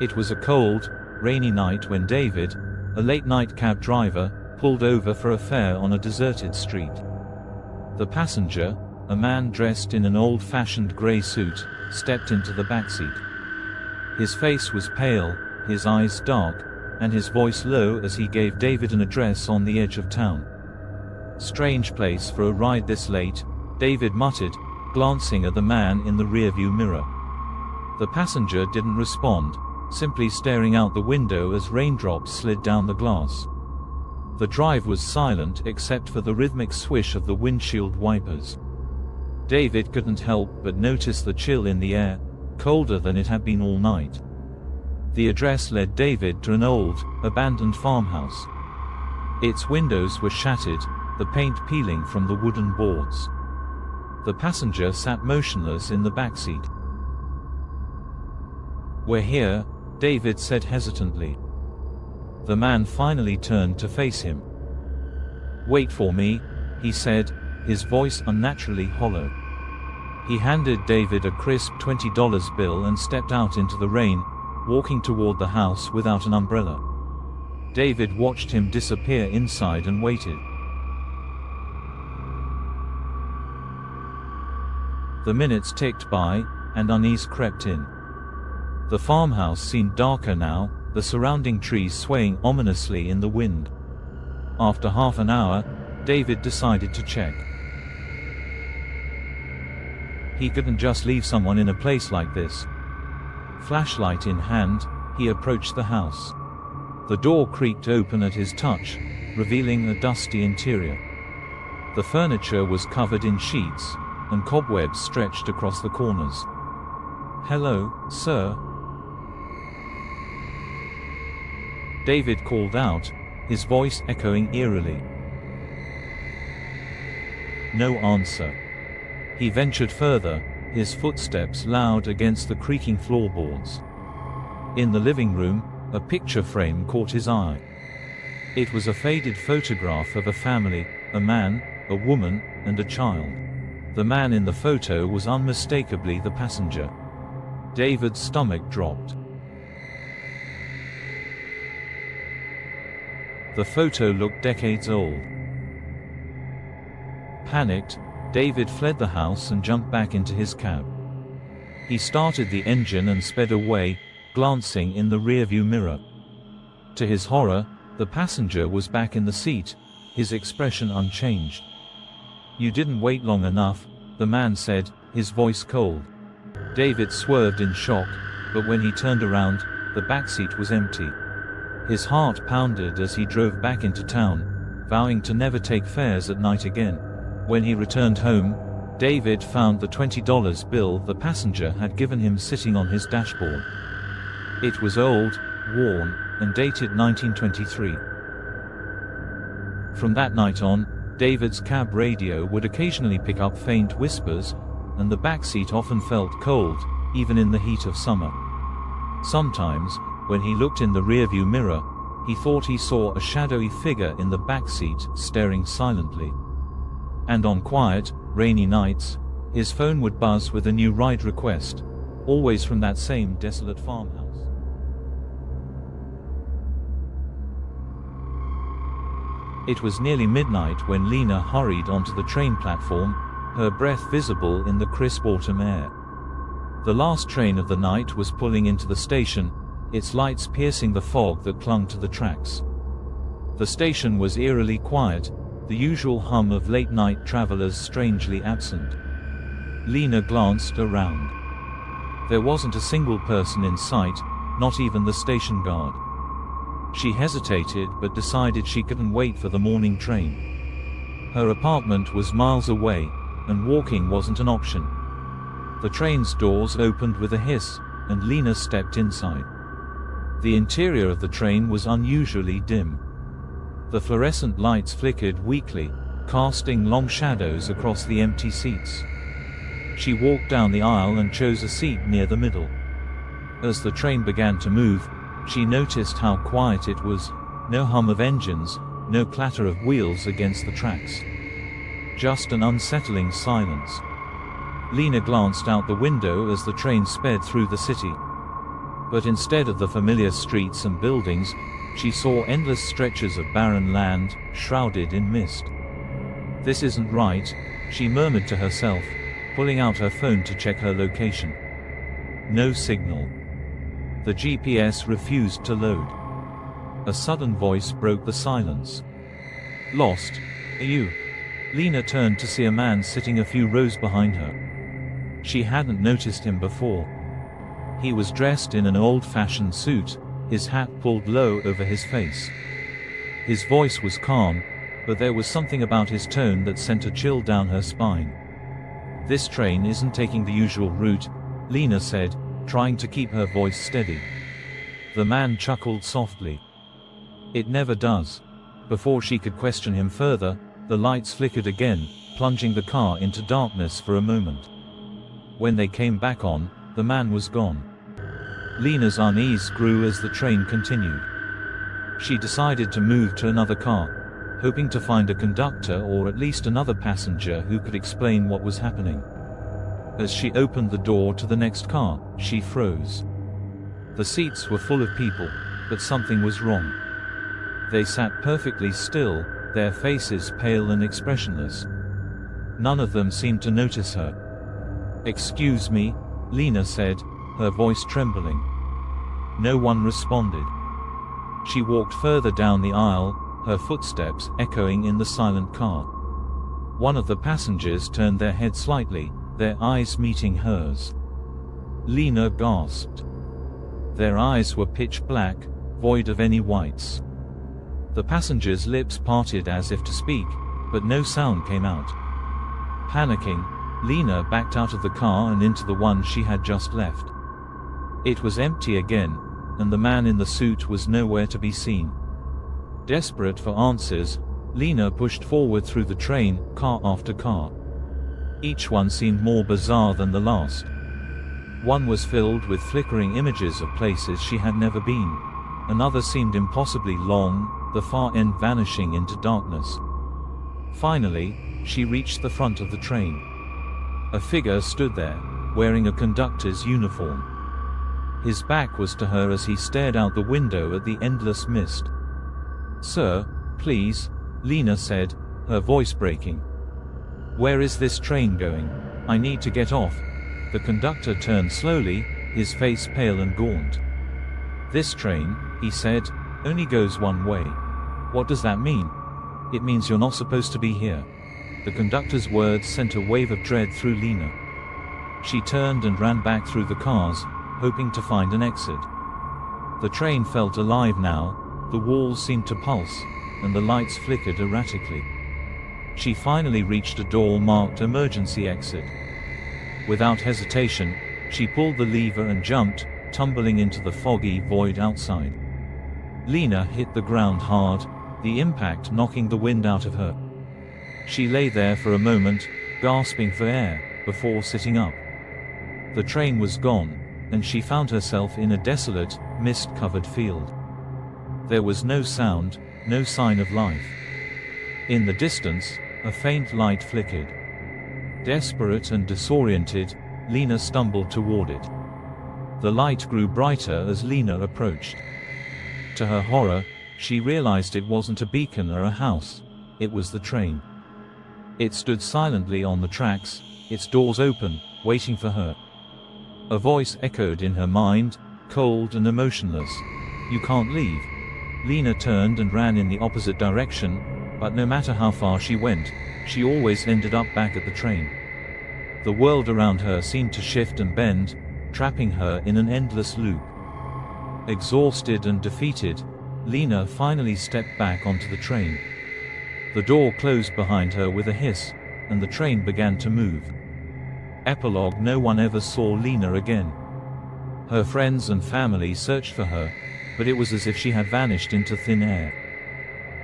It was a cold, rainy night when David, a late-night cab driver, pulled over for a fare on a deserted street. The passenger, a man dressed in an old-fashioned grey suit, stepped into the backseat. His face was pale, his eyes dark, and his voice low as he gave David an address on the edge of town. "Strange place for a ride this late," David muttered, glancing at the man in the rearview mirror. The passenger didn't respond, simply staring out the window as raindrops slid down the glass. The drive was silent except for the rhythmic swish of the windshield wipers. David couldn't help but notice the chill in the air, colder than it had been all night. The address led David to an old, abandoned farmhouse. Its windows were shattered, the paint peeling from the wooden boards. The passenger sat motionless in the backseat. "We're here," David said hesitantly. The man finally turned to face him. "Wait for me," he said, his voice unnaturally hollow. He handed David a crisp $20 bill and stepped out into the rain, walking toward the house without an umbrella. David watched him disappear inside and waited. The minutes ticked by, and unease crept in. The farmhouse seemed darker now, the surrounding trees swaying ominously in the wind. After half an hour, David decided to check. He couldn't just leave someone in a place like this. Flashlight in hand, he approached the house. The door creaked open at his touch, revealing a dusty interior. The furniture was covered in sheets, and cobwebs stretched across the corners. "Hello, sir?" David called out, his voice echoing eerily. No answer. He ventured further, his footsteps loud against the creaking floorboards. In the living room, a picture frame caught his eye. It was a faded photograph of a family, a man, a woman, and a child. The man in the photo was unmistakably the passenger. David's stomach dropped. The photo looked decades old. Panicked, David fled the house and jumped back into his cab. He started the engine and sped away, glancing in the rearview mirror. To his horror, the passenger was back in the seat, his expression unchanged. "You didn't wait long enough," the man said, his voice cold. David swerved in shock, but when he turned around, the backseat was empty. His heart pounded as he drove back into town, vowing to never take fares at night again. When he returned home, David found the $20 bill the passenger had given him sitting on his dashboard. It was old, worn, and dated 1923. From that night on, David's cab radio would occasionally pick up faint whispers, and the backseat often felt cold, even in the heat of summer. Sometimes, when he looked in the rearview mirror, he thought he saw a shadowy figure in the backseat staring silently. And on quiet, rainy nights, his phone would buzz with a new ride request, always from that same desolate farmhouse. It was nearly midnight when Lena hurried onto the train platform, her breath visible in the crisp autumn air. The last train of the night was pulling into the station, its lights piercing the fog that clung to the tracks. The station was eerily quiet, the usual hum of late-night travelers strangely absent. Lena glanced around. There wasn't a single person in sight, not even the station guard. She hesitated but decided she couldn't wait for the morning train. Her apartment was miles away, and walking wasn't an option. The train's doors opened with a hiss, and Lena stepped inside. The interior of the train was unusually dim. The fluorescent lights flickered weakly, casting long shadows across the empty seats. She walked down the aisle and chose a seat near the middle. As the train began to move, she noticed how quiet it was, no hum of engines, no clatter of wheels against the tracks. Just an unsettling silence. Lena glanced out the window as the train sped through the city. But instead of the familiar streets and buildings, she saw endless stretches of barren land, shrouded in mist. "This isn't right," she murmured to herself, pulling out her phone to check her location. No signal. The GPS refused to load. A sudden voice broke the silence. "Lost? Are you?" Lena turned to see a man sitting a few rows behind her. She hadn't noticed him before. He was dressed in an old-fashioned suit, his hat pulled low over his face. His voice was calm, but there was something about his tone that sent a chill down her spine. "This train isn't taking the usual route," Lena said, trying to keep her voice steady. The man chuckled softly. "It never does." Before she could question him further, the lights flickered again, plunging the car into darkness for a moment. When they came back on, the man was gone. Lena's unease grew as the train continued. She decided to move to another car, hoping to find a conductor or at least another passenger who could explain what was happening. As she opened the door to the next car, she froze. The seats were full of people, but something was wrong. They sat perfectly still, their faces pale and expressionless. None of them seemed to notice her. "Excuse me," Lena said, her voice trembling. No one responded. She walked further down the aisle, her footsteps echoing in the silent car. One of the passengers turned their head slightly, their eyes meeting hers. Lena gasped. Their eyes were pitch black, void of any whites. The passenger's lips parted as if to speak, but no sound came out. Panicking, Lena backed out of the car and into the one she had just left. It was empty again, and the man in the suit was nowhere to be seen. Desperate for answers, Lena pushed forward through the train, car after car. Each one seemed more bizarre than the last. One was filled with flickering images of places she had never been. Another seemed impossibly long, the far end vanishing into darkness. Finally, she reached the front of the train. A figure stood there, wearing a conductor's uniform. His back was to her as he stared out the window at the endless mist. "Sir, please," Lena said, her voice breaking. "Where is this train going? I need to get off." The conductor turned slowly, his face pale and gaunt. "This train," he said, "only goes one way." "What does that mean?" "It means you're not supposed to be here." The conductor's words sent a wave of dread through Lena. She turned and ran back through the cars, hoping to find an exit. The train felt alive now, the walls seemed to pulse, and the lights flickered erratically. She finally reached a door marked "Emergency Exit." Without hesitation, she pulled the lever and jumped, tumbling into the foggy void outside. Lena hit the ground hard, the impact knocking the wind out of her. She lay there for a moment, gasping for air, before sitting up. The train was gone, and she found herself in a desolate, mist-covered field. There was no sound, no sign of life. In the distance, a faint light flickered. Desperate and disoriented, Lena stumbled toward it. The light grew brighter as Lena approached. To her horror, she realized it wasn't a beacon or a house, it was the train. It stood silently on the tracks, its doors open, waiting for her. A voice echoed in her mind, cold and emotionless. "You can't leave." Lena turned and ran in the opposite direction, but no matter how far she went, she always ended up back at the train. The world around her seemed to shift and bend, trapping her in an endless loop. Exhausted and defeated, Lena finally stepped back onto the train. The door closed behind her with a hiss, and the train began to move. Epilogue: no one ever saw Lena again. Her friends and family searched for her, but it was as if she had vanished into thin air.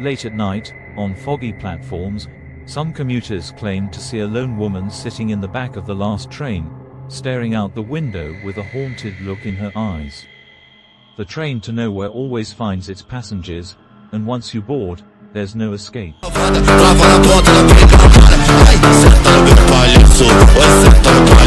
Late at night, on foggy platforms, some commuters claimed to see a lone woman sitting in the back of the last train, staring out the window with a haunted look in her eyes. The train to nowhere always finds its passengers, and once you board, there's no escape. По лесу, ой,